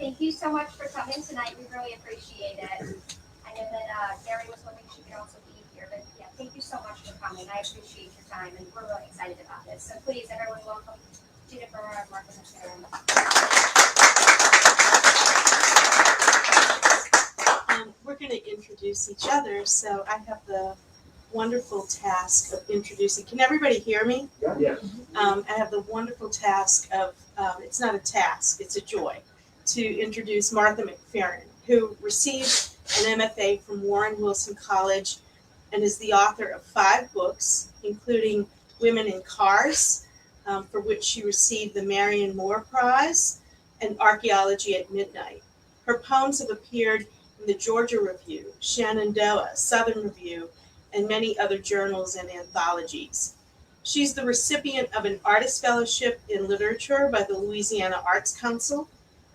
Thank you so much for coming tonight. We really appreciate it. I know that Gary was hoping she could also be here, but yeah, thank you so much for coming. I appreciate your time, and we're really excited about this. So please, everyone, welcome Jennifer and Martha McFerrin. We're going to introduce each other, so I have the wonderful task of introducing. Can everybody hear me? Yeah. I have the wonderful task of, it's not a task, it's a joy, to introduce Martha McFerrin, who received an MFA from Warren Wilson College and is the author of 5 books, including Women in Cars, for which she received the Marion Moore Prize, and Archaeology at Midnight. Her poems have appeared in the Georgia Review, Shenandoah, Southern Review, and many other journals and anthologies. She's the recipient of an Artist Fellowship in Literature by the Louisiana Arts Council,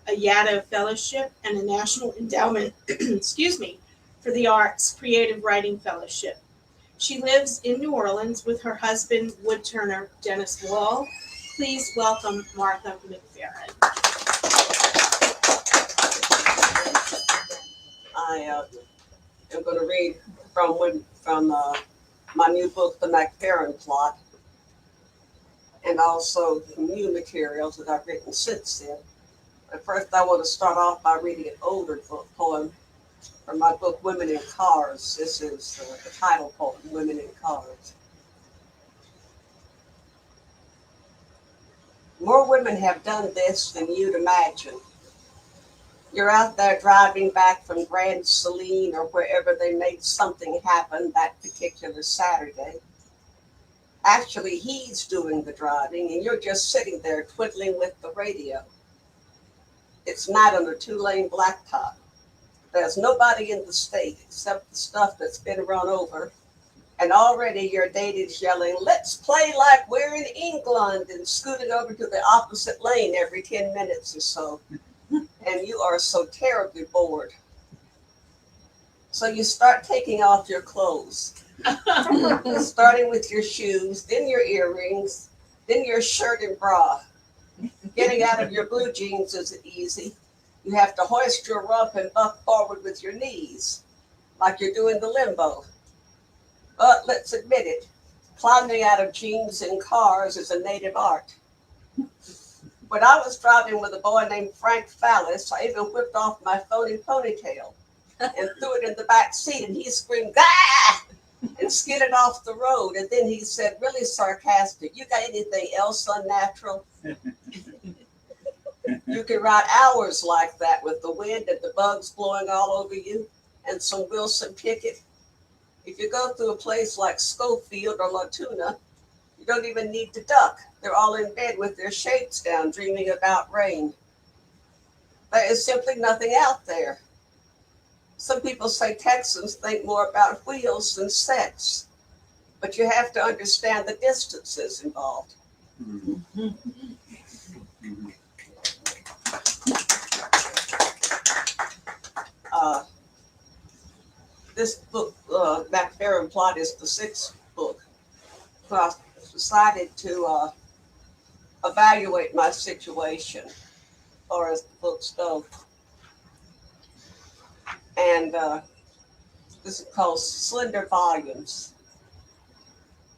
a Yaddo Fellowship, and a National Endowment for the Arts Creative Writing Fellowship. She lives in New Orleans with her husband, woodturner Dennis Wall. Please welcome Martha McFerrin. I am going to read from my new book, The McFerrin Plot, and also some new materials that I've written since then. But first, I want to start off by reading an older book poem from my book, Women in Cars. This is the title poem, Women in Cars. More women have done this than you'd imagine. You're out there driving back from Grand Saline or wherever they made something happen that particular Saturday. Actually, he's doing the driving and you're just sitting there twiddling with the radio. It's night on a 2-lane blacktop. There's nobody in the state except the stuff that's been run over. And already your date is yelling, "Let's play like we're in England," and scooting over to the opposite lane every 10 minutes or so. And you are so terribly bored. So you start taking off your clothes, starting with your shoes, then your earrings, then your shirt and bra. Getting out of your blue jeans isn't easy. You have to hoist your rump and buck forward with your knees, like you're doing the limbo. But let's admit it, climbing out of jeans in cars is a native art. When I was driving with a boy named Frank Fallis, I even whipped off my phony ponytail and threw it in the back seat, and he screamed, "Ah!" and skidded off the road. And then he said, really sarcastic, "You got anything else unnatural?" You can ride hours like that with the wind and the bugs blowing all over you and some Wilson Pickett. If you go through a place like Schofield or La Tuna, you don't even need to duck. They're all in bed with their shades down, dreaming about rain. There is simply nothing out there. Some people say Texans think more about wheels than sex, but you have to understand the distances involved. This book, McFerrin Plot, is the 6th book. So I decided to evaluate my situation, as far as the books go. And this is called Slender Volumes.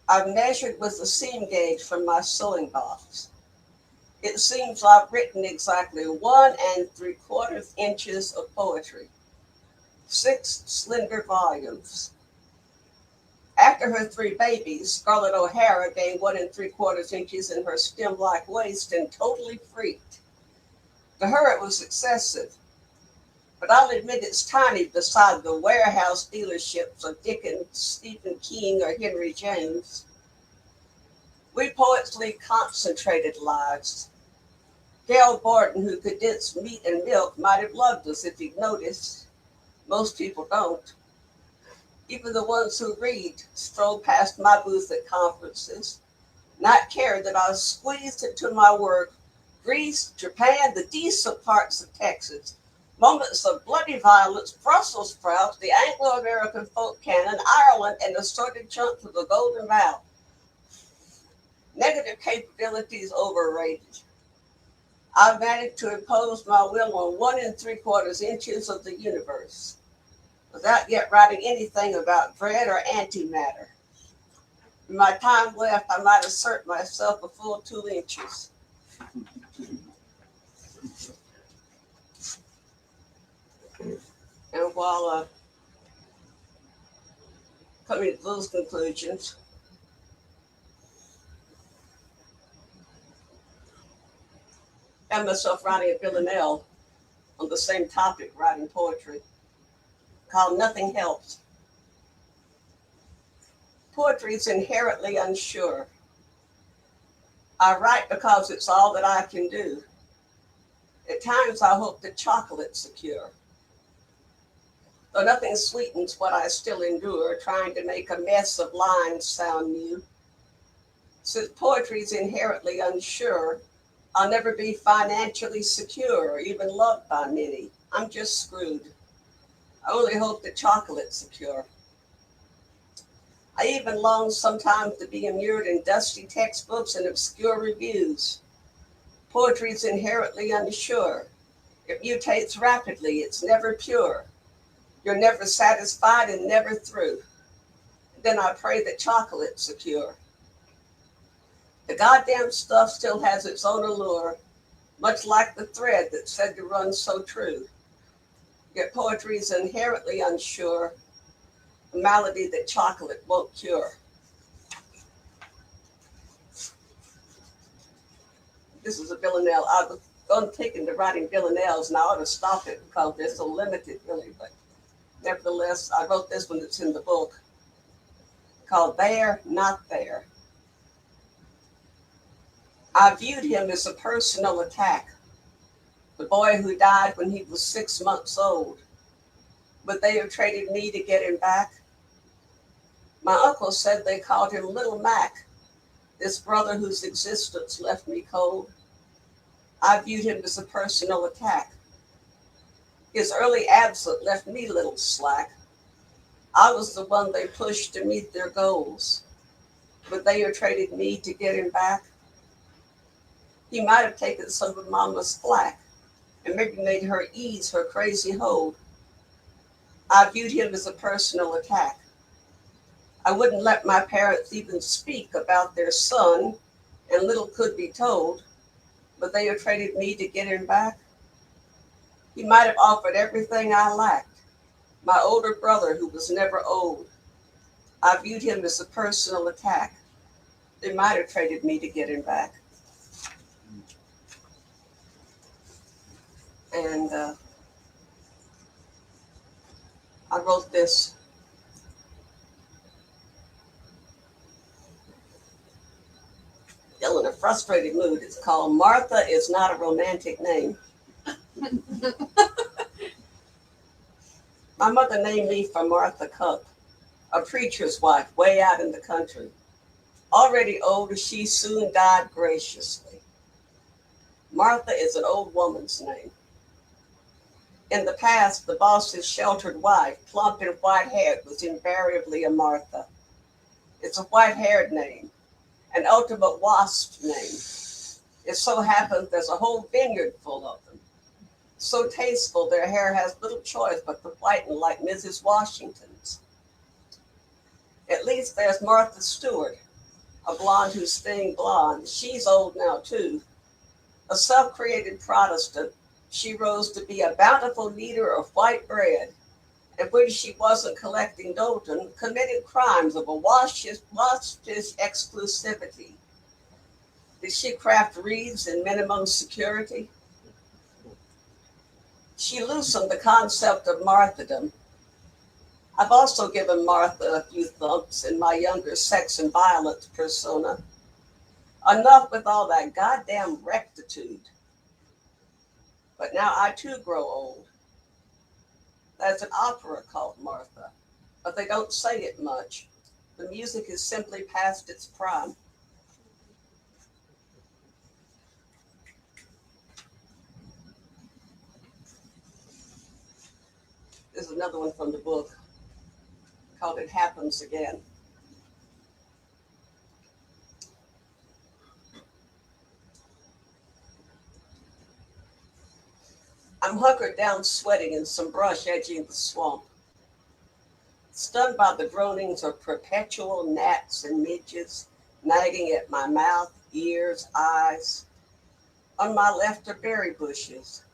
I've measured with a seam gauge from my sewing box. It seems I've written exactly 1 3/4 inches of poetry. 6 slender volumes. After her 3 babies, Scarlett O'Hara gained 1 3/4 inches in her stem-like waist and totally freaked. To her, it was excessive, but I'll admit it's tiny beside the warehouse dealerships of Dickens, Stephen King, or Henry James. We poets lead concentrated lives. Gail Borden, who condensed meat and milk, might have loved us if he'd noticed. Most people don't. Even the ones who read stroll past my booth at conferences, not care that I squeezed into my work Greece, Japan, the decent parts of Texas, moments of bloody violence, Brussels sprouts, the Anglo-American folk canon, Ireland, and assorted chunks of the Golden Vow. Negative capabilities overrated. I managed to impose my will on 1 3/4 inches of the universe without yet writing anything about dread or antimatter. In my time left, I might assert myself a full 2 inches. And while coming to those conclusions, I found myself writing a villanelle on the same topic, writing poetry, called Nothing Helps. Poetry is inherently unsure. I write because it's all that I can do. At times I hope the chocolate's secure. Though nothing sweetens what I still endure, trying to make a mess of lines sound new. Since poetry is inherently unsure, I'll never be financially secure or even loved by many. I'm just screwed. I only hope the chocolate's secure. I even long sometimes to be immured in dusty textbooks and obscure reviews. Poetry is inherently unsure. It mutates rapidly. It's never pure. You're never satisfied and never through. Then I pray that chocolate's secure. The goddamn stuff still has its own allure, much like the thread that's said to run so true. Yet poetry is inherently unsure, a malady that chocolate won't cure. This is a villanelle. I was taken to writing villanelles, and I ought to stop it because they're so limited, really. But nevertheless, I wrote this one that's in the book called There, Not There. I viewed him as a personal attack, the boy who died when he was 6 months old. But they have traded me to get him back. My uncle said they called him Little Mac, this brother whose existence left me cold. I viewed him as a personal attack. His early absence left me little slack. I was the one they pushed to meet their goals, but they have traded me to get him back. He might have taken some of Mama's flack and maybe made her ease her crazy hold. I viewed him as a personal attack. I wouldn't let my parents even speak about their son, and little could be told, but they have traded me to get him back. He might have offered everything I lacked, my older brother who was never old. I viewed him as a personal attack. They might have traded me to get him back. And I wrote this. Still in a frustrated mood. It's called Martha Is Not a Romantic Name. My mother named me for Martha Cup, a preacher's wife way out in the country. Already old, she soon died graciously. Martha is an old woman's name. In the past, the boss's sheltered wife, plump and white-haired, was invariably a Martha. It's a white-haired name, an ultimate wasp name. It so happens there's a whole vineyard full of them. So tasteful, their hair has little choice but to whiten like Mrs. Washington's. At least there's Martha Stewart, a blonde who's staying blonde. She's old now, too. A self-created Protestant, she rose to be a bountiful kneader of white bread, and when she wasn't collecting Dolton, committed crimes of a waspish exclusivity. Did she craft wreaths in minimum security? She loosened the concept of Marthadom. I've also given Martha a few thumps in my younger sex and violence persona. Enough with all that goddamn rectitude. But now I too grow old. There's an opera called Martha, but they don't say it much. The music is simply past its prime. This is another one from the book called It Happens Again. I'm hunkered down sweating in some brush edging the swamp, stunned by the groanings of perpetual gnats and midges nagging at my mouth, ears, eyes. On my left are berry bushes,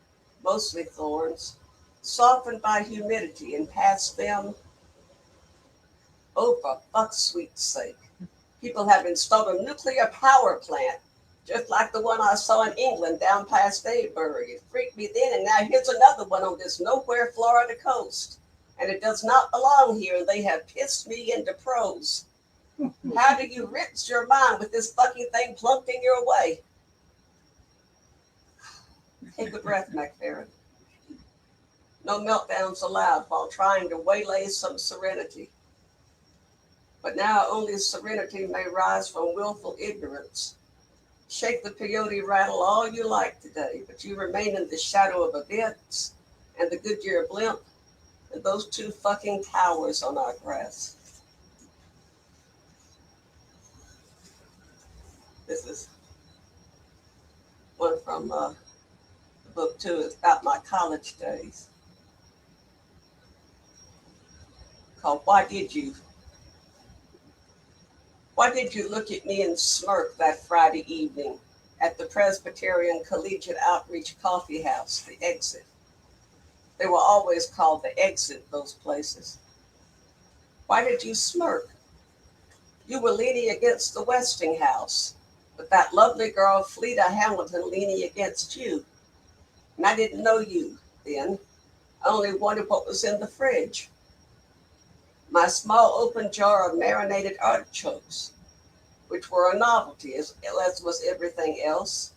mostly thorns, softened by humidity, and past them, oh, for fuck's sweet sake, people have installed a nuclear power plant, just like the one I saw in England down past Avebury. It freaked me then, and now here's another one on this nowhere Florida coast. And it does not belong here, and they have pissed me into prose. How do you rinse your mind with this fucking thing plunked in your way? Take a breath, McFerrin. No meltdowns allowed while trying to waylay some serenity. But now only serenity may rise from willful ignorance. Shake the peyote rattle all you like today, but you remain in the shadow of events and the Goodyear blimp and those two fucking towers on our grass. This is one from the book two. It's about my college days. Called Why Did You look at me and smirk that Friday evening at the Presbyterian Collegiate Outreach Coffee House, the Exit? They were always called the Exit, those places. Why did you smirk? You were leaning against the Westinghouse, with that lovely girl Fleda Hamilton leaning against you. And I didn't know you then. I only wondered what was in the fridge. My small open jar of marinated artichokes, which were a novelty, as was everything else.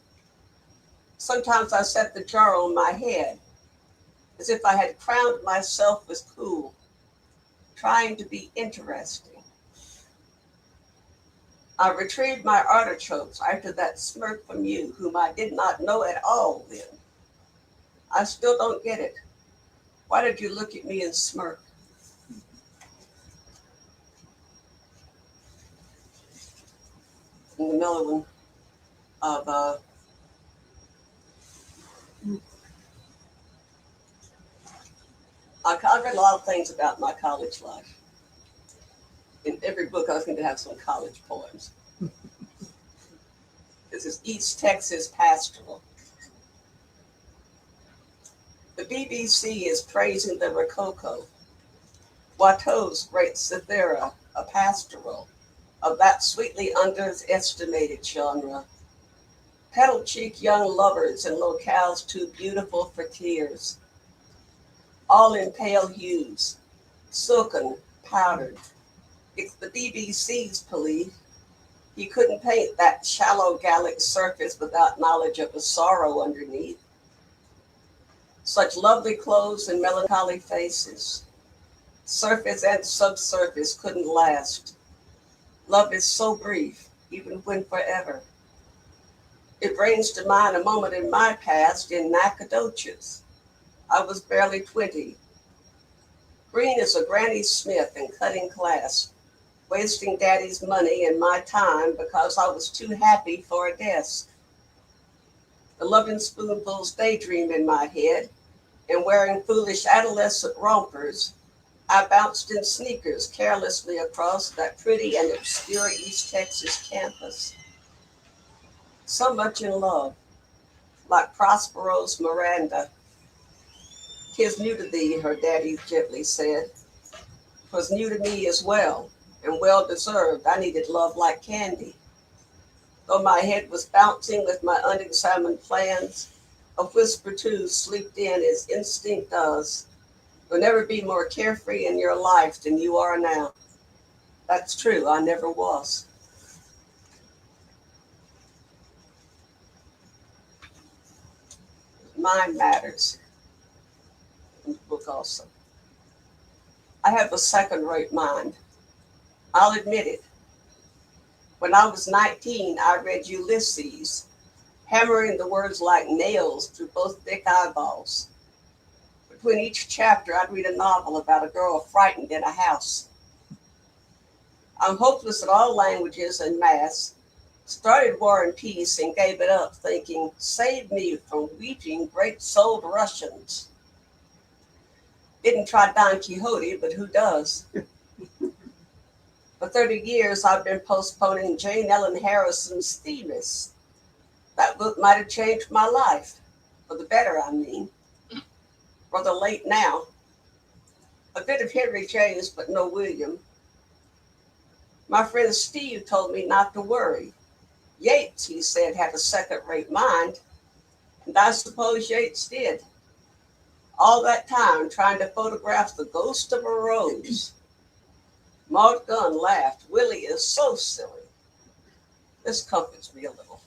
Sometimes I set the jar on my head, as if I had crowned myself with cool, trying to be interesting. I retrieved my artichokes after that smirk from you, whom I did not know at all then. I still don't get it. Why did you look at me and smirk? And another one of I read a lot of things about my college life. In every book, I was going to have some college poems. This is East Texas Pastoral. The BBC is praising the Rococo, Watteau's great Cythera, a pastoral of that sweetly underestimated genre. Petal-cheeked young lovers in locales too beautiful for tears, all in pale hues, silken, powdered. It's the BBC's belief he couldn't paint that shallow Gallic surface without knowledge of the sorrow underneath. Such lovely clothes and melancholy faces. Surface and subsurface couldn't last. Love is so brief, even when forever. It brings to mind a moment in my past in Nacogdoches. I was barely 20. Green as a Granny Smith in cutting class, wasting Daddy's money and my time because I was too happy for a desk. The loving spoonfuls daydream in my head, and wearing foolish adolescent rompers, I bounced in sneakers carelessly across that pretty and obscure East Texas campus. So much in love, like Prospero's Miranda. "'Tis new to thee," her daddy gently said. "'Twas new to me as well, and well deserved. I needed love like candy." Though my head was bouncing with my unexamined plans, a whisper too sleeped in as instinct does. You'll never be more carefree in your life than you are now. That's true, I never was. Mind matters. In the book also. I have a second-rate mind. I'll admit it. When I was 19, I read Ulysses, hammering the words like nails through both thick eyeballs. Between each chapter, I'd read a novel about a girl frightened in a house. I'm hopeless at all languages and maths, Started War and Peace and gave it up, thinking, save me from weeping great-souled Russians. Didn't try Don Quixote, but who does? For 30 years, I've been postponing Jane Ellen Harrison's Themis. That book might have changed my life. For the better, I mean. Rather late now. A bit of Henry James, but no William. My friend Steve told me not to worry. Yeats, he said, had a second-rate mind, and I suppose Yeats did. All that time trying to photograph the ghost of a rose. Maud Gunn laughed. Willie is so silly. This comforts me a little.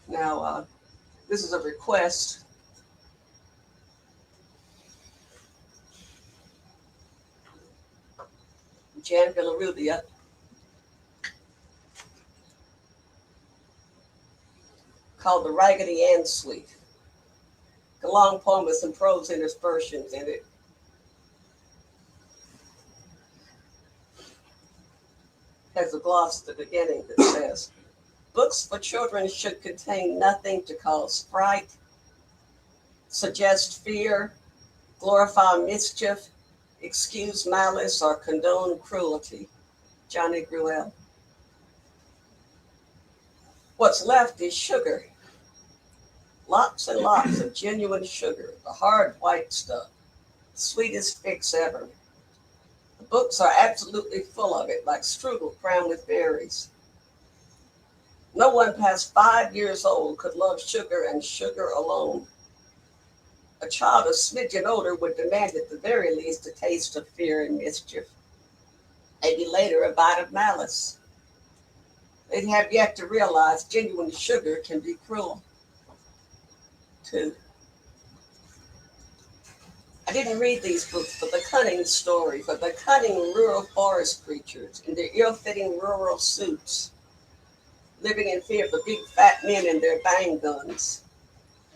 Now, this is a request. Jan Villarubia. Called the Raggedy Ann Suite. A long poem with some prose interspersions in it. Has a gloss at the beginning that says, books for children should contain nothing to cause fright, suggest fear, glorify mischief, excuse malice, or condone cruelty. Johnny Gruelle. What's left is sugar. Lots and lots of genuine sugar, the hard white stuff, sweetest fix ever. The books are absolutely full of it, like strudel crammed with berries. No one past 5 years old could love sugar and sugar alone. A child a smidgen older would demand at the very least a taste of fear and mischief. Maybe later a bite of malice. They'd have yet to realize genuine sugar can be cruel, too. I didn't read these books for the cunning story, for the cunning rural forest creatures in their ill-fitting rural suits, living in fear of the big fat men and their bang guns,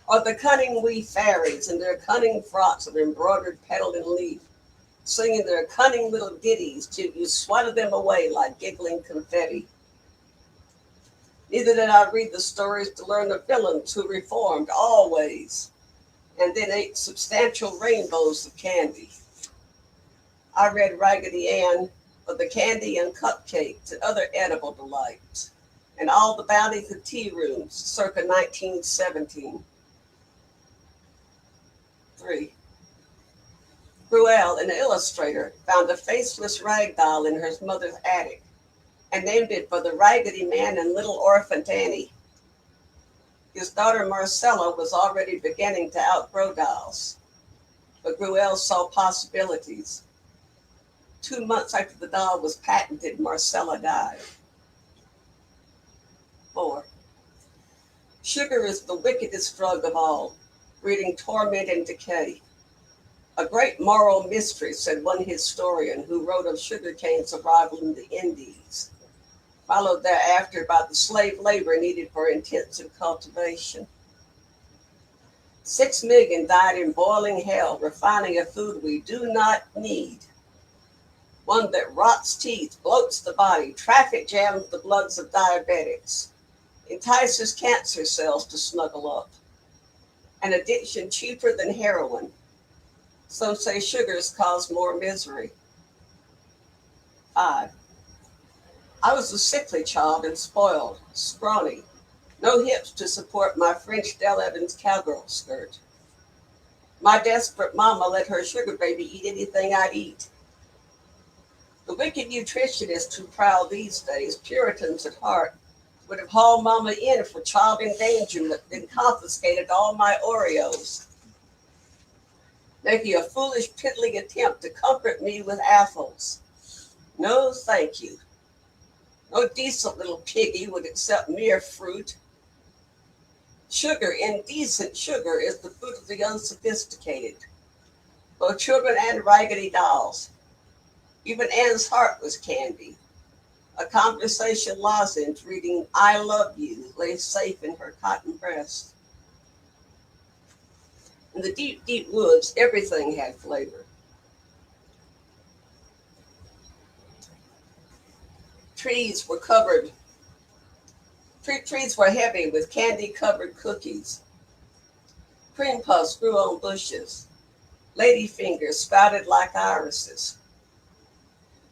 or the cunning wee fairies in their cunning frocks of embroidered petal and leaf, singing their cunning little ditties till you swatted them away like giggling confetti. Neither did I read the stories to learn the villains who reformed always, and then ate substantial rainbows of candy. I read Raggedy Ann for the candy and cupcakes and other edible delights, and all the bounties of tea rooms circa 1917. 3. Gruelle, an illustrator, found a faceless rag doll in her mother's attic and named it for the Raggedy Man and Little Orphan Annie. His daughter Marcella was already beginning to outgrow dolls, but Gruelle saw possibilities. 2 months after the doll was patented, Marcella died. 4. Sugar is the wickedest drug of all, breeding torment and decay. A great moral mystery, said one historian who wrote of sugarcane's arrival in the Indies, followed thereafter by the slave labor needed for intensive cultivation. 6 million died in boiling hell, refining a food we do not need. One that rots teeth, bloats the body, traffic jams the bloods of diabetics, entices cancer cells to snuggle up. An addiction cheaper than heroin. Some say sugars cause more misery. 5. I was a sickly child and spoiled, scrawny, no hips to support my French Del Evans cowgirl skirt. My desperate mama let her sugar baby eat anything I'd eat. The wicked nutritionists who prowl these days, Puritans at heart, would have hauled mama in for child endangerment, then confiscated all my Oreos, making a foolish, piddling attempt to comfort me with apples. No, thank you. No decent little piggy would accept mere fruit. Sugar, indecent sugar, is the food of the unsophisticated, both children and raggedy dolls. Even Anne's heart was candy. A conversation lozenge reading "I love you" lay safe in her cotton breast. In the deep, deep woods, everything had flavor. Trees were covered. Trees were heavy with candy-covered cookies. Cream puffs grew on bushes. Lady fingers sprouted like irises.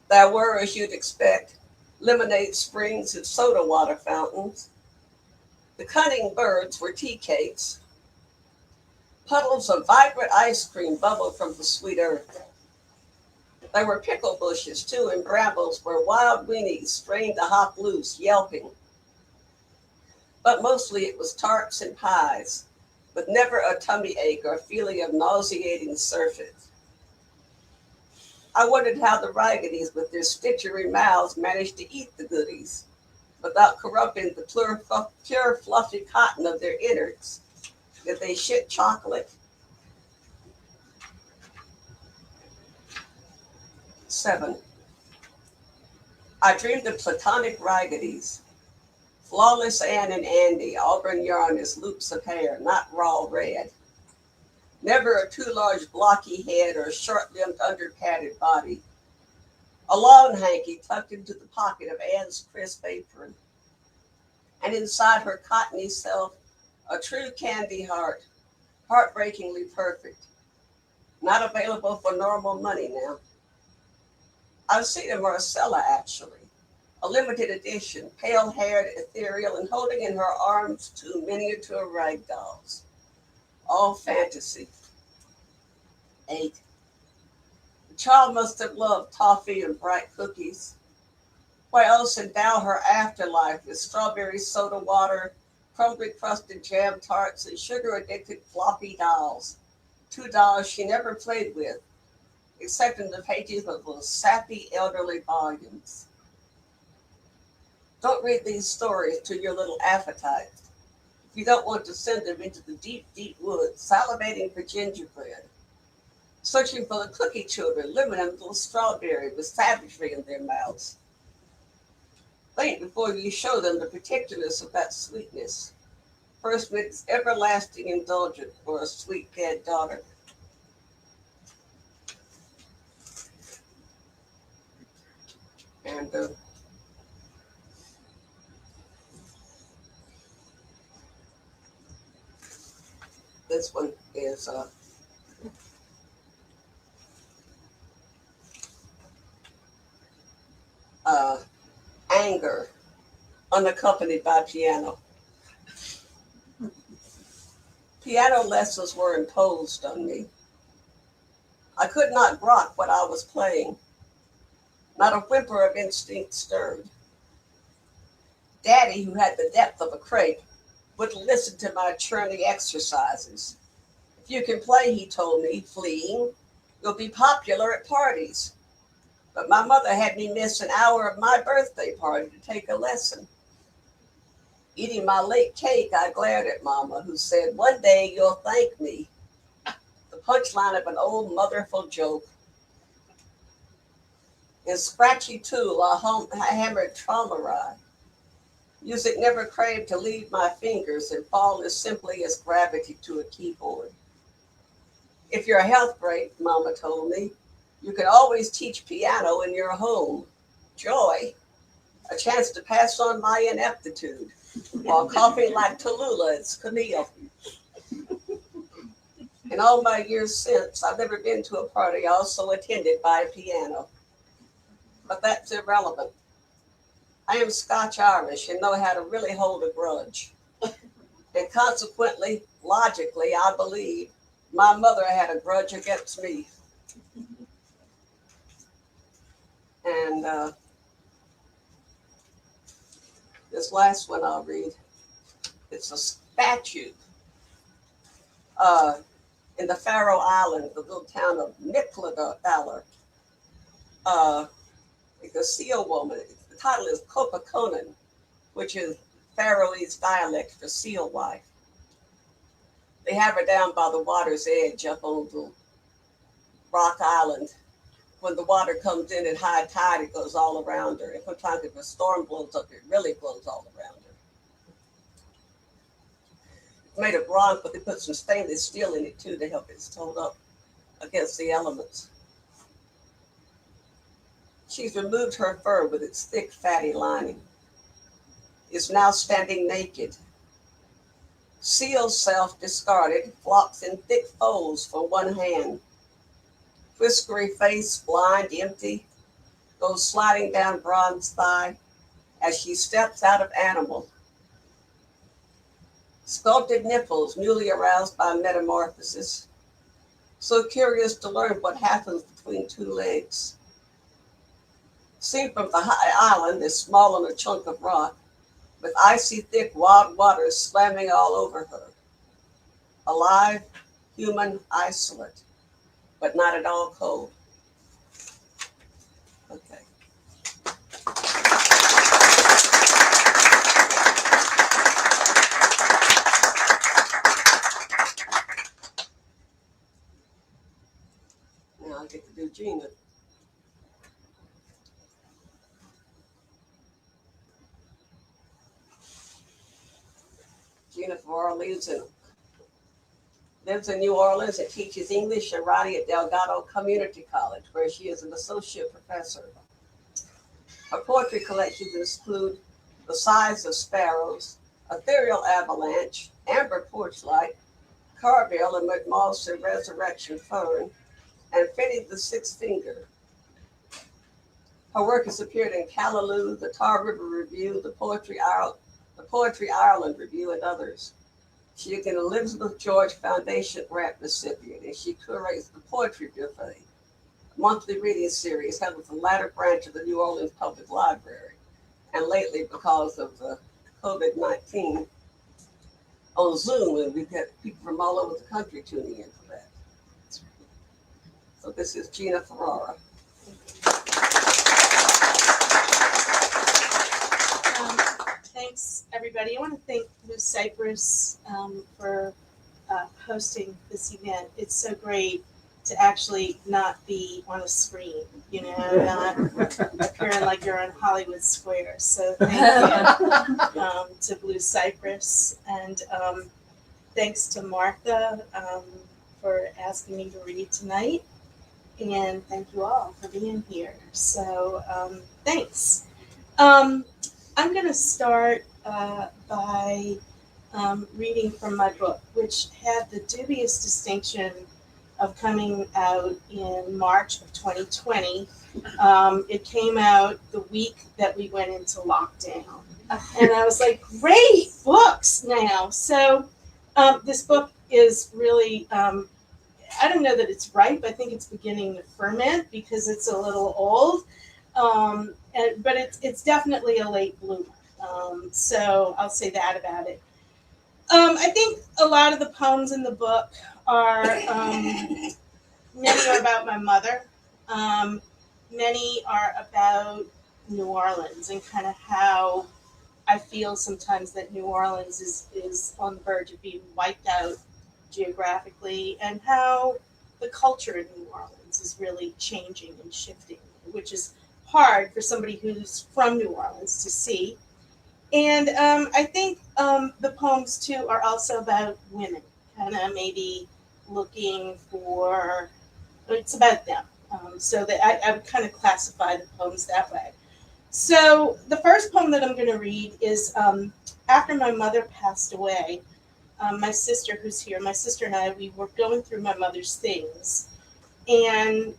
There were, as you'd expect, lemonade springs and soda water fountains. The cunning birds were tea cakes. Puddles of vibrant ice cream bubbled from the sweet earth. There were pickle bushes, too, and brambles where wild weenies strained to hop loose, yelping. But mostly it was tarts and pies, with never a tummy ache or feeling of nauseating surfeit. I wondered how the Raggedies, with their stitchery mouths, managed to eat the goodies without corrupting the pure fluffy cotton of their innards. Did they shit chocolate? 7. I dreamed of platonic Raggedies. Flawless Anne and Andy, auburn yarn as loops of hair, not raw red. Never a too large blocky head or short-limbed under-padded body. A lawn hanky tucked into the pocket of Anne's crisp apron. And inside her cottony self, a true candy heart, heartbreakingly perfect. Not available for normal money now. I've seen a Marcella, actually. A limited edition, pale-haired, ethereal, and holding in her arms 2 miniature rag dolls. All fantasy. 8. The child must have loved toffee and bright cookies. Why else endow her afterlife with strawberry soda water, crumbly crusted jam tarts, and sugar-addicted floppy dolls? 2 dolls she never played with, except in the pages of those sappy elderly volumes. Don't read these stories to your little appetites. If you don't want to send them into the deep, deep woods, salivating for gingerbread, searching for the cookie children, living in a little strawberry with savagery in their mouths. Think before you show them the particulars of that sweetness. First makes everlasting indulgence for a sweet dead daughter. And this one is anger, unaccompanied by piano. Piano lessons were imposed on me. I could not grok what I was playing. Not a whimper of instinct stirred. Daddy, who had the depth of a crepe, would listen to my churning exercises. If you can play, he told me, fleeing, you'll be popular at parties. But my mother had me miss an hour of my birthday party to take a lesson. Eating my late cake, I glared at Mama, who said, "One day you'll thank me." The punchline of an old motherful joke. In scratchy tool, I hammered trauma ride. Music never craved to leave my fingers and fall as simply as gravity to a keyboard. If your health breaks, Mama told me, you can always teach piano in your home. Joy, a chance to pass on my ineptitude while coughing like Tallulah at Camille. In all my years since, I've never been to a party also attended by a piano. But that's irrelevant. I am Scotch-Irish and know how to really hold a grudge. And consequently, logically, I believe my mother had a grudge against me. And this last one I'll read. It's a statue in the Faroe Islands, the little town of Mikladalur. It's a seal woman. The title is Kopakonen, which is Faroese dialect for seal wife. They have her down by the water's edge up on the rock island. When the water comes in at high tide, it goes all around her. And sometimes if a storm blows up, it really blows all around her. It's made of bronze, but they put some stainless steel in it too to help it hold up against the elements. She's removed her fur with its thick, fatty lining, is now standing naked. Seal self discarded, flocks in thick folds for one hand. Whiskery face, blind, empty, goes sliding down bronze thigh as she steps out of animal. Sculpted nipples, newly aroused by metamorphosis, so curious to learn what happens between two legs. Seen from the high island is small on a chunk of rock, with icy thick wild waters slamming all over her. Alive, human, isolate, but not at all cold. Okay. Now I get to do Gina. Gina Ferrara lives in New Orleans and teaches English and writing at Delgado Community College, where she is an associate professor. Her poetry collections include The Sighs of Sparrows, Ethereal Avalanche, Amber Porchlight, Carville and McMoss and Resurrection Fern, and Fitting the Sixth Finger. Her work has appeared in Callaloo, the Tar River Review, the Poetry Ireland Review, and others. She is an Elizabeth George Foundation grant recipient, and she curates the Poetry Buffet, a monthly reading series held at the latter branch of the New Orleans Public Library. And lately, because of the COVID-19, on Zoom, and we've got people from all over the country tuning in for that. So this is Gina Ferrara. Thanks, everybody. I want to thank Blue Cypress for hosting this event. It's so great to actually not be on a screen, not appearing like you're on Hollywood Squares. So thank you to Blue Cypress, and thanks to Martha for asking me to read tonight, and thank you all for being here. So thanks. I'm going to start by reading from my book, which had the dubious distinction of coming out in March of 2020. It came out the week that we went into lockdown. And I was like, great, books now. So this book is really, I don't know that it's ripe. I think it's beginning to ferment because it's a little old. But it's definitely a late bloomer. So I'll say that about it. I think a lot of the poems in the book are, many are about my mother. Many are about New Orleans and kind of how I feel sometimes that New Orleans is on the verge of being wiped out geographically, and how the culture in New Orleans is really changing and shifting, which is hard for somebody who's from New Orleans to see. And I think the poems too are also about women, kind of maybe looking for, it's about them. So that I would kind of classify the poems that way. So the first poem that I'm going to read is after my mother passed away. My sister, who's here, my sister and I, we were going through my mother's things, and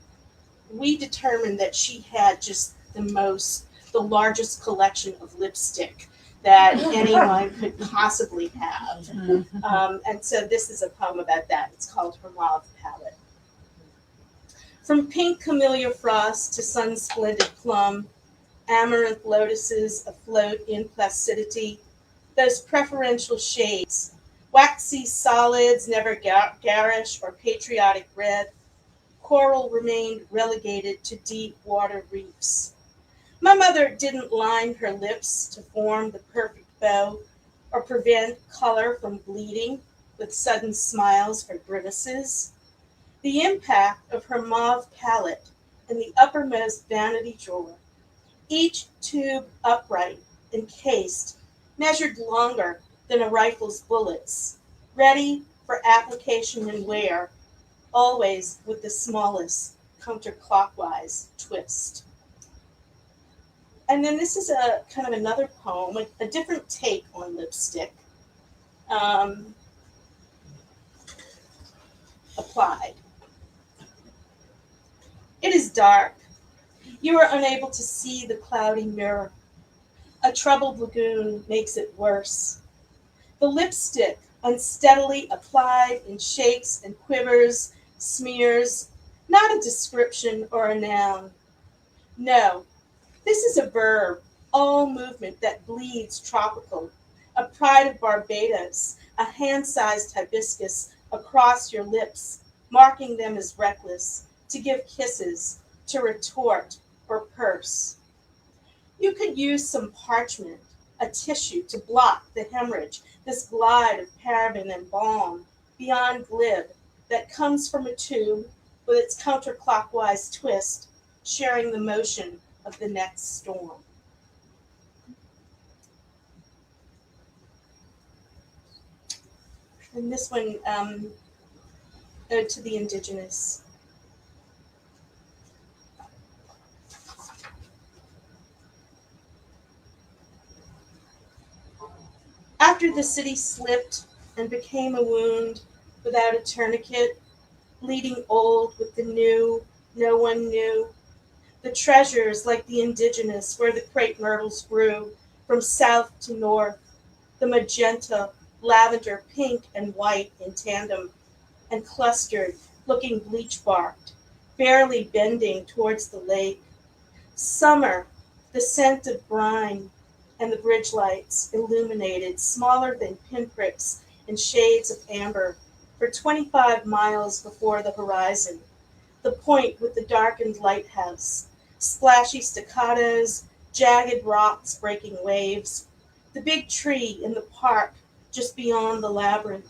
we determined that she had just the largest collection of lipstick that anyone could possibly have. And so this is a poem about that. It's called Her Mauve Palette. From pink camellia frost to sun-splendid plum, amaranth lotuses afloat in placidity, those preferential shades, waxy solids never garish or patriotic red, coral remained relegated to deep water reefs. My mother didn't line her lips to form the perfect bow or prevent color from bleeding with sudden smiles or grimaces. The impact of her mauve palette in the uppermost vanity drawer, each tube upright, encased, measured longer than a rifle's bullets, ready for application and wear, always with the smallest counterclockwise twist. And then this is a kind of another poem with a different take on lipstick um, applied. It is dark. You are unable to see the cloudy mirror. A troubled lagoon makes it worse. The lipstick, unsteadily applied in shakes and quivers, smears, not a description or a noun. No, this is a verb, all movement that bleeds tropical, a pride of Barbados, a hand-sized hibiscus across your lips, marking them as reckless, to give kisses, to retort or purse. You could use some parchment, a tissue to block the hemorrhage, this glide of paraben and balm, beyond glib, that comes from a tube with its counterclockwise twist, sharing the motion of the next storm. And this one, Ode to the Indigenous. After the city slipped and became a wound without a tourniquet, bleeding old with the new no one knew, the treasures like the indigenous where the crepe myrtles grew from south to north, the magenta, lavender, pink, and white in tandem, and clustered, looking bleach-barked, barely bending towards the lake. Summer, the scent of brine, and the bridge lights, illuminated, smaller than pinpricks in shades of amber, for 25 miles before the horizon. The point with the darkened lighthouse, splashy staccatos, jagged rocks breaking waves, the big tree in the park just beyond the labyrinth,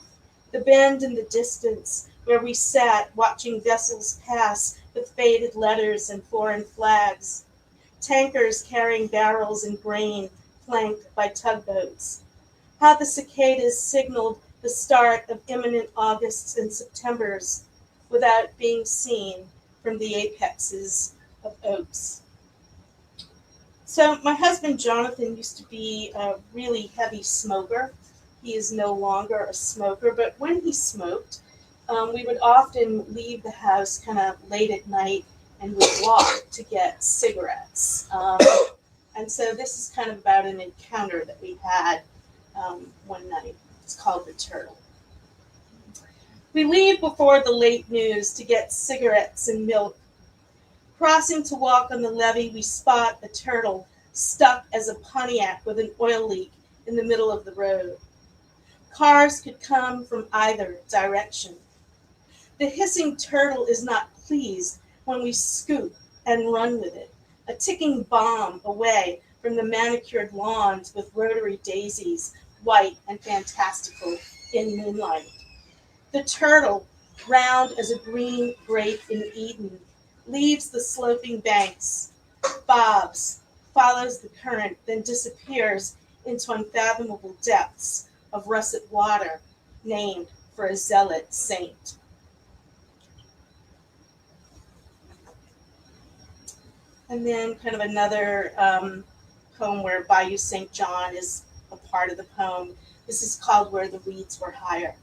the bend in the distance where we sat watching vessels pass with faded letters and foreign flags, tankers carrying barrels and grain flanked by tugboats. How the cicadas signaled the start of imminent Augusts and Septembers without being seen from the apexes of oaks. So my husband Jonathan used to be a really heavy smoker. He is no longer a smoker, but when he smoked, we would often leave the house kind of late at night and would walk to get cigarettes. And so this is kind of about an encounter that we had one night. It's called The Turtle. We leave before the late news to get cigarettes and milk. Crossing to walk on the levee, we spot a turtle stuck as a Pontiac with an oil leak in the middle of the road. Cars could come from either direction. The hissing turtle is not pleased when we scoop and run with it, a ticking bomb away from the manicured lawns with rotary daisies, white and fantastical in moonlight. The turtle, round as a green grape in Eden, leaves the sloping banks, bobs, follows the current, then disappears into unfathomable depths of russet water named for a zealot saint. And then kind of another poem where Bayou St. John is a part of the poem. This is called Where the Weeds Were Higher.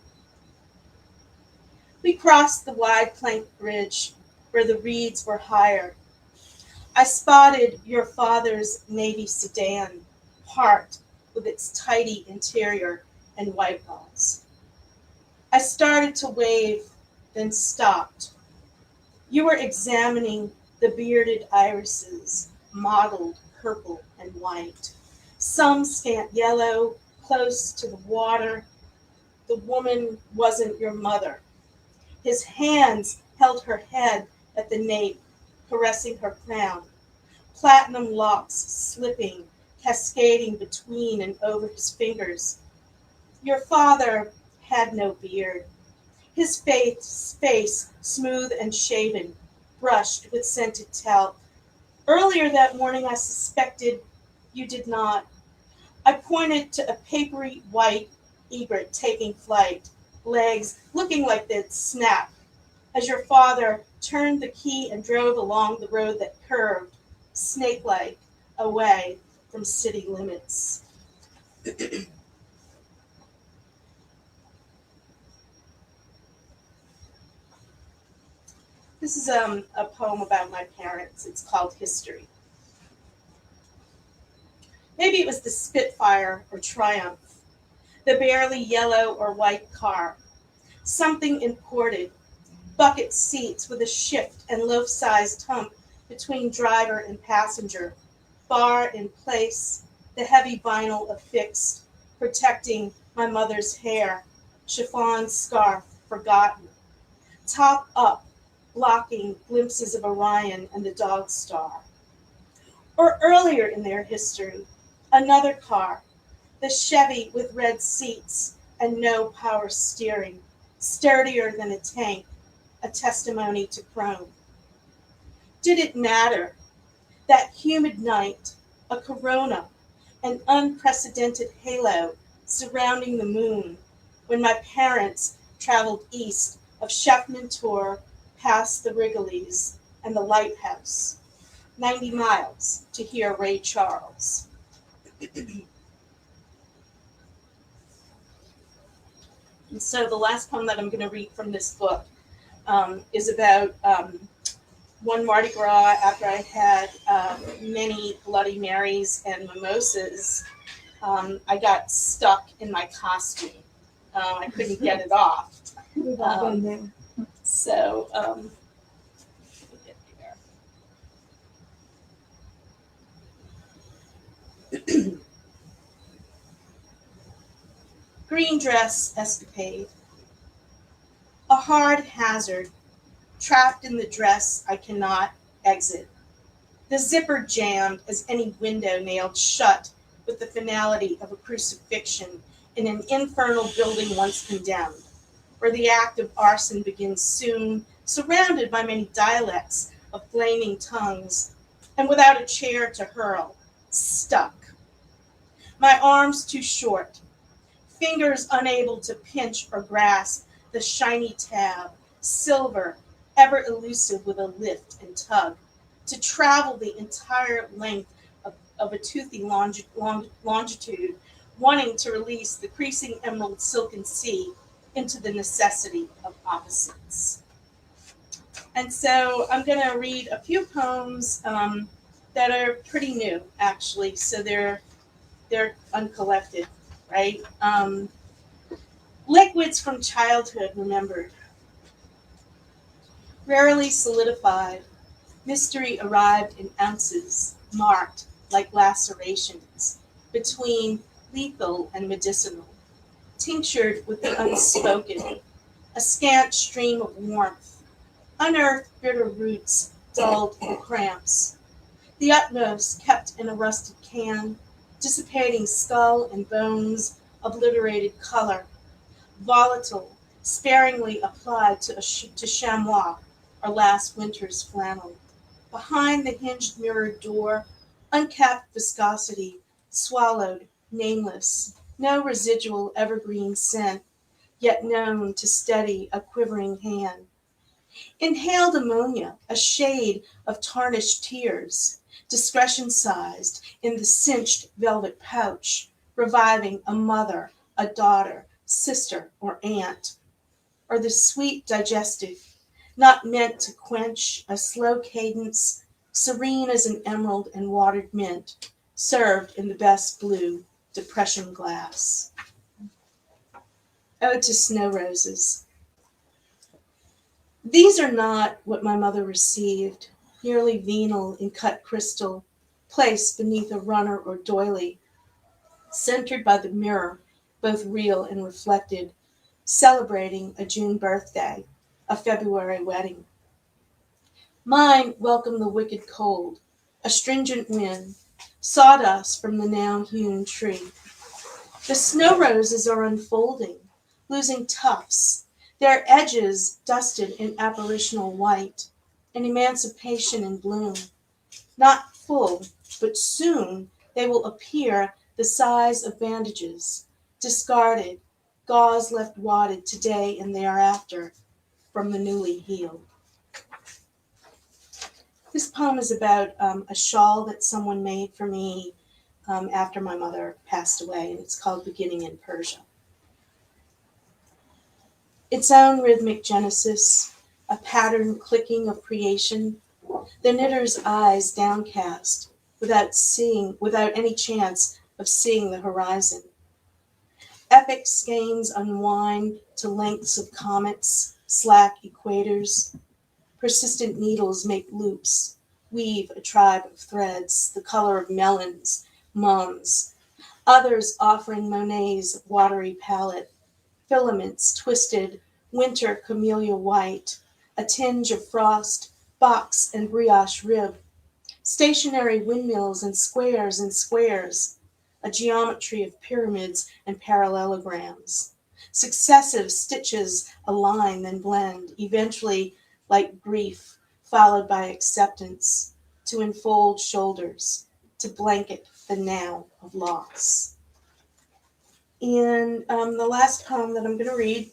We crossed the wide plank bridge where the reeds were higher. I spotted your father's Navy sedan, parked with its tidy interior and white walls. I started to wave, then stopped. You were examining the bearded irises, mottled purple and white. Some scant yellow, close to the water. The woman wasn't your mother. His hands held her head at the nape, caressing her crown. Platinum locks slipping, cascading between and over his fingers. Your father had no beard. His face smooth and shaven, brushed with scented talc. Earlier that morning I suspected you did not. I pointed to a papery white egret taking flight, legs looking like they'd snap, as your father turned the key and drove along the road that curved, snake-like, away from city limits. This is a poem about my parents. It's called History. Maybe it was the Spitfire or Triumph, the barely yellow or white car, something imported, bucket seats with a shift and loaf-sized hump between driver and passenger, bar in place, the heavy vinyl affixed, protecting my mother's hair, chiffon scarf forgotten, top up, blocking glimpses of Orion and the Dog Star. Or earlier in their history, another car, the Chevy with red seats and no power steering, sturdier than a tank, a testimony to chrome. Did it matter? That humid night, a corona, an unprecedented halo surrounding the moon, when my parents traveled east of Chef Mentor past the Wrigley's and the lighthouse, 90 miles to hear Ray Charles. And so the last poem that I'm going to read from this book is about one Mardi Gras after I had many Bloody Marys and mimosas. I got stuck in my costume. I couldn't get it off. We've all been there. So, let me get there. Green dress escapade. A hard hazard, trapped in the dress I cannot exit. The zipper jammed as any window nailed shut with the finality of a crucifixion in an infernal building once condemned, where the act of arson begins soon, surrounded by many dialects of flaming tongues, and without a chair to hurl, stuck. My arms too short, fingers unable to pinch or grasp the shiny tab, silver, ever elusive with a lift and tug, to travel the entire length of a toothy longitude, wanting to release the creasing emerald silken sea into the necessity of opposites. And so I'm going to read a few poems that are pretty new, actually. So they're uncollected, right? Liquids from childhood remembered. Rarely solidified, mystery arrived in ounces, marked like lacerations, between lethal and medicinal, tinctured with the unspoken, a scant stream of warmth, unearthed bitter roots dulled in cramps, the utmost kept in a rusted can, dissipating skull and bones, obliterated color, volatile, sparingly applied to chamois or last winter's flannel. Behind the hinged mirrored door, uncapped viscosity, swallowed, nameless, no residual evergreen scent, yet known to steady a quivering hand. Inhaled ammonia, a shade of tarnished tears, discretion-sized in the cinched velvet pouch, reviving a mother, a daughter, sister, or aunt. Or the sweet digestive, not meant to quench a slow cadence, serene as an emerald and watered mint, served in the best blue depression glass. Ode to Snow Roses. These are not what my mother received, nearly venal in cut crystal, placed beneath a runner or doily, centered by the mirror, both real and reflected, celebrating a June birthday, a February wedding. Mine welcomed the wicked cold, a stringent wind, sawdust from the now hewn tree. The snow roses are unfolding, losing tufts, their edges dusted in apparitional white, an emancipation in bloom. Not full, but soon they will appear the size of bandages, discarded, gauze left wadded today and thereafter from the newly healed. This poem is about a shawl that someone made for me after my mother passed away, and it's called Beginning in Persia. Its own rhythmic genesis, a pattern clicking of creation, the knitter's eyes downcast, without any chance of seeing the horizon. Epic skeins unwind to lengths of comets, slack equators. Persistent needles make loops, weave a tribe of threads, the color of melons, mums. Others offering Monet's watery palette, filaments twisted, winter camellia white, a tinge of frost, box and brioche rib, stationary windmills and squares, a geometry of pyramids and parallelograms. Successive stitches align then blend, eventually like grief, followed by acceptance, to enfold shoulders, to blanket the now of loss. And the last poem that I'm going to read,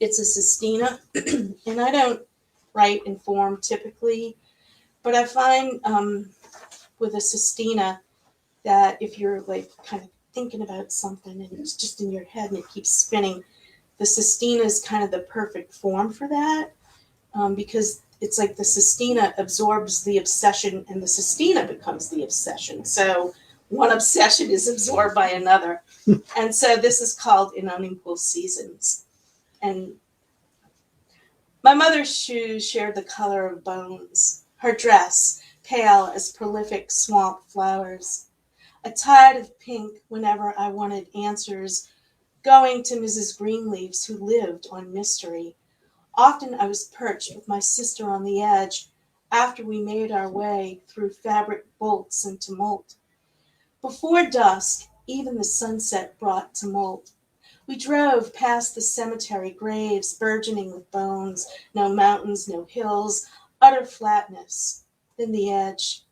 it's a sestina, and I don't write in form typically, but I find with a sestina that if you're like kind of thinking about something and it's just in your head and it keeps spinning, the sestina is kind of the perfect form for that because it's like the sestina absorbs the obsession and the sestina becomes the obsession. So one obsession is absorbed by another. And so this is called In Unequal Seasons. And my mother's shoes shared the color of bones, her dress pale as prolific swamp flowers. A tide of pink whenever I wanted answers, going to Mrs. Greenleaf's who lived on mystery. Often I was perched with my sister on the edge after we made our way through fabric bolts and tumult. Before dusk, even the sunset brought tumult. We drove past the cemetery graves burgeoning with bones, no mountains, no hills, utter flatness. Then the edge.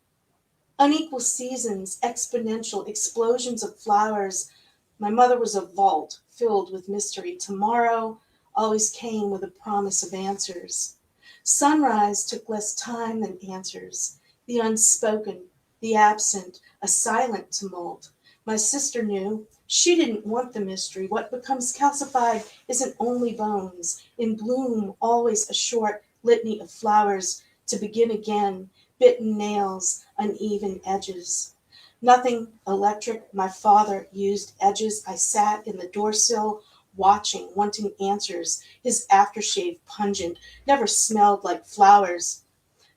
Unequal seasons, exponential explosions of flowers. My mother was a vault filled with mystery. Tomorrow always came with a promise of answers. Sunrise took less time than answers. The unspoken, the absent, a silent tumult. My sister knew. She didn't want the mystery. What becomes calcified isn't only bones. In bloom, always a short litany of flowers to begin again, bitten nails, uneven edges. Nothing electric. My father used edges. I sat in the doorsill, watching, wanting answers. His aftershave pungent, never smelled like flowers.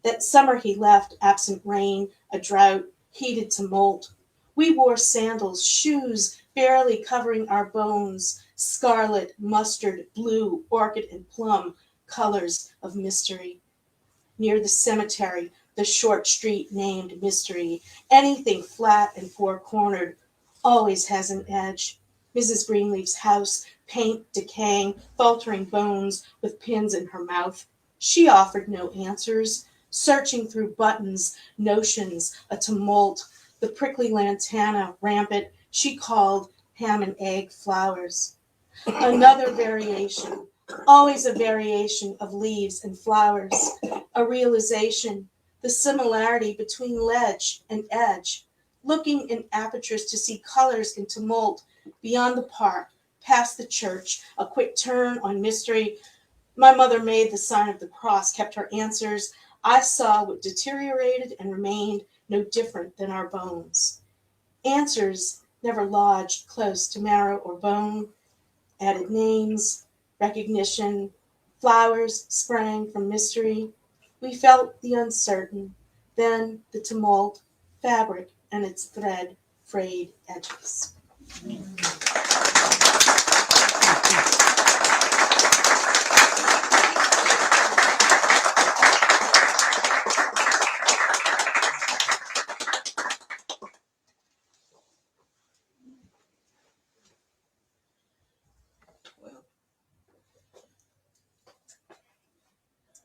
That summer he left, absent rain, a drought, heated tumult. We wore sandals, shoes barely covering our bones, scarlet, mustard, blue, orchid, and plum, colors of mystery. Near the cemetery, the short street named Mystery, anything flat and four-cornered always has an edge. Mrs. Greenleaf's house, paint decaying, faltering bones with pins in her mouth. She offered no answers, searching through buttons, notions, a tumult. The prickly lantana, rampant, she called ham and egg flowers. Another variation, always a variation of leaves and flowers, a realization, the similarity between ledge and edge, looking in apertures to see colors in tumult, beyond the park, past the church, a quick turn on mystery. My mother made the sign of the cross, kept her answers. I saw what deteriorated and remained no different than our bones. Answers never lodged close to marrow or bone, added names, recognition, flowers sprang from mystery. We felt the uncertain, then the tumult, fabric and its thread frayed edges.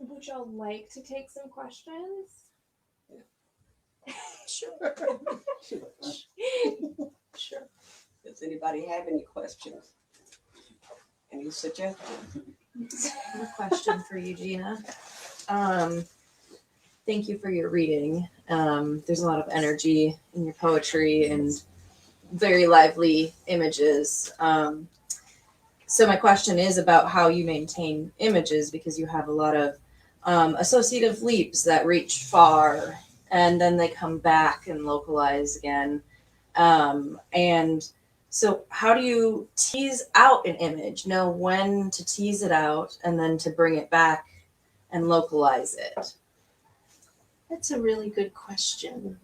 Would y'all like to take some questions? Sure. Sure. Does anybody have any questions? Any suggestions? I have a question for you, Gina. thank you for your reading. There's a lot of energy in your poetry and very lively images. So my question is about how you maintain images, because you have a lot of associative leaps that reach far and then they come back and localize again. And so how do you tease out an image, know when to tease it out and then to bring it back and localize it? That's a really good question.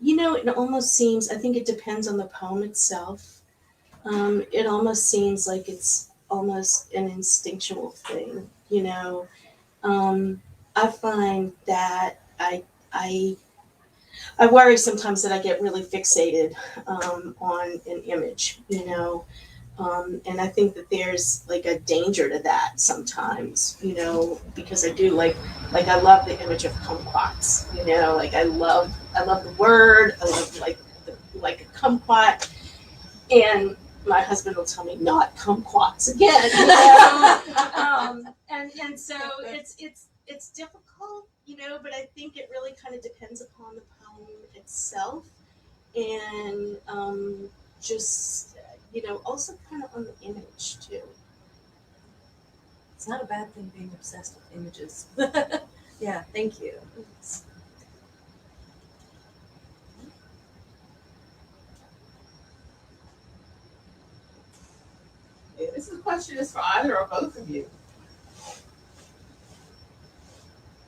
It almost seems, I think it depends on the poem itself. It almost seems like it's almost an instinctual thing, I find that I worry sometimes that I get really fixated on an image, and I think that there's like a danger to that sometimes, because I do like I love the image of kumquats, like I love the word, I love like a kumquat, and my husband will tell me not kumquats again, and so it's difficult, but I think it really kind of depends upon the poem itself, and just also kind of on the image too. It's not a bad thing being obsessed with images. Yeah, thank you. Yeah, this question is for either or both of you.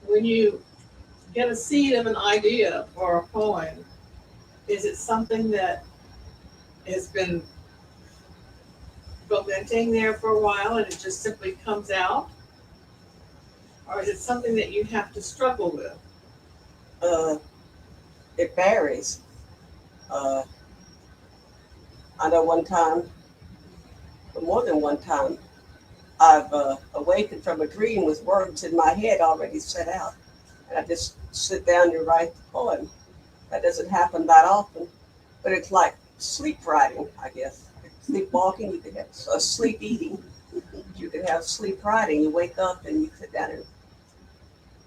When you get a seed of an idea for a poem, is it something that has been fermenting there for a while and it just simply comes out? Or is it something that you have to struggle with? It varies. I know one time, or more than one time, I've awakened from a dream with words in my head already set out. And I just sit down and write the poem. That doesn't happen that often, but it's like sleep writing, I guess. Sleepwalking, you can have sleep eating. You can have sleep writing. You wake up and you sit down and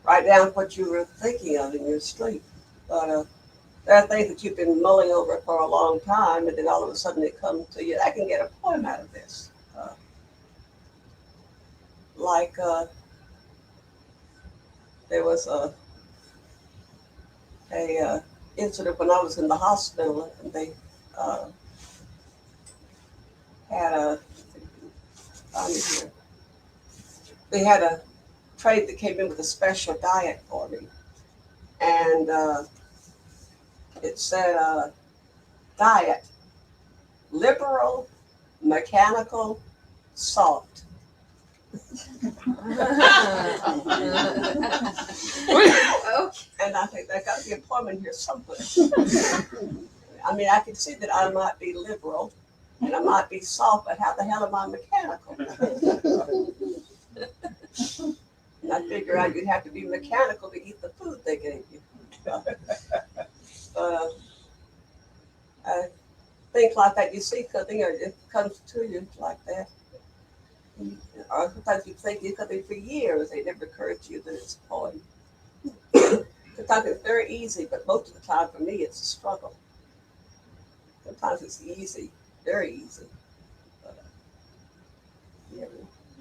write down what you were thinking of in your sleep. But there are things that you've been mulling over for a long time, and then all of a sudden they come to you. I can get a poem out of this. There was a incident when I was in the hospital, and they had a they had a trade that came in with a special diet for me, and it said diet: liberal, mechanical, soft. And I think there got to be a poem in here somewhere. I mean, I can see that I might be liberal and I might be soft, but how the hell am I mechanical? And I figure out you'd have to be mechanical to eat the food they gave you. Things like that, you see something or it comes to you like that. Or sometimes you think you something for years, it never occurred to you that it's a poem. Sometimes it's very easy, but most of the time for me it's a struggle. Sometimes it's easy, very easy. But,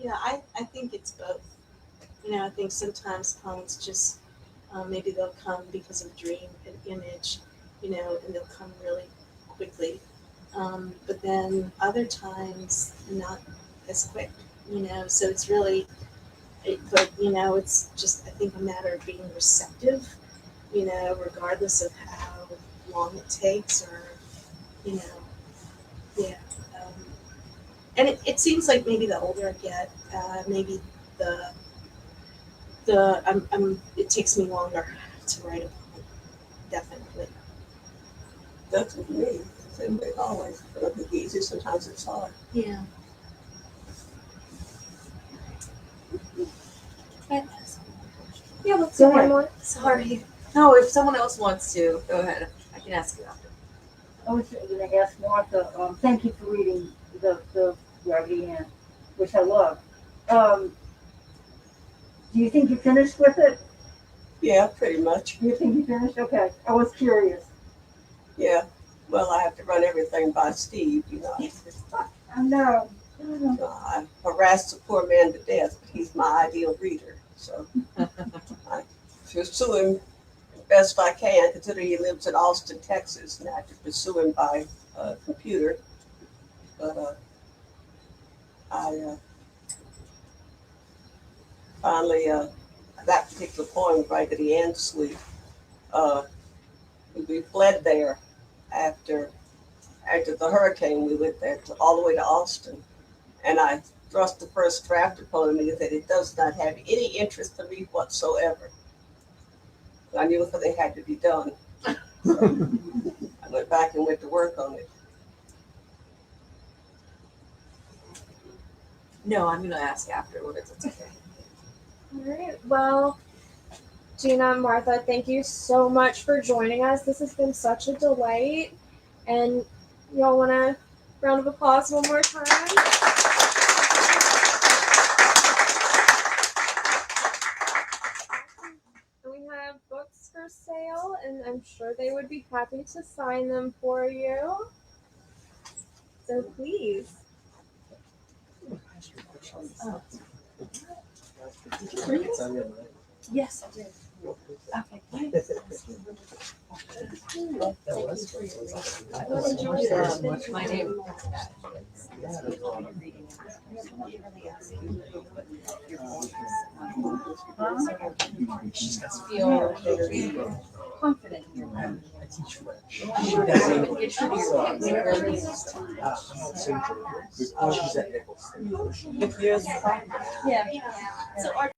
Yeah, I think it's both. I think sometimes poems just maybe they'll come because of dream and image, and they'll come really quickly. But then other times not as quick, so it's really, it's just, I think, a matter of being receptive, regardless of how long it takes or, yeah. And it seems like maybe the older I get, maybe it takes me longer to write a poem, definitely. that's with me. Same way always. But I think easy, sometimes it's hard. Yeah. Yeah, let's Go do one ahead. more. Sorry. No, if someone else wants to, go ahead. I can ask you after. I was going to ask Martha, thank you for reading the which I love. Do you think you're finished with it? Yeah, pretty much. You think you finished? Okay, I was curious. Yeah. Well, I have to run everything by Steve, you know. I know. I harassed the poor man to death, but he's my ideal reader. So I pursue him best I can, considering he lives in Austin, Texas, and I have to pursue him by computer. But I finally, that particular poem, Raggedy Ann Suite, we fled there after the hurricane. We went there all the way to Austin, and I thrust the first draft upon me that it does not have any interest in me whatsoever. I knew it had to be done. So I went back and went to work on it. No, I'm gonna ask afterwards. It's okay. All right. Well, Gina and Martha, thank you so much for joining us. This has been such a delight. And y'all want a round of applause one more time? And we have books for sale, and I'm sure they would be happy to sign them for you. So please. Did you read it? Yes, I did. Okay. My name. Feel very confident in your writing. I teach French. She's at Nichols. Yeah. So our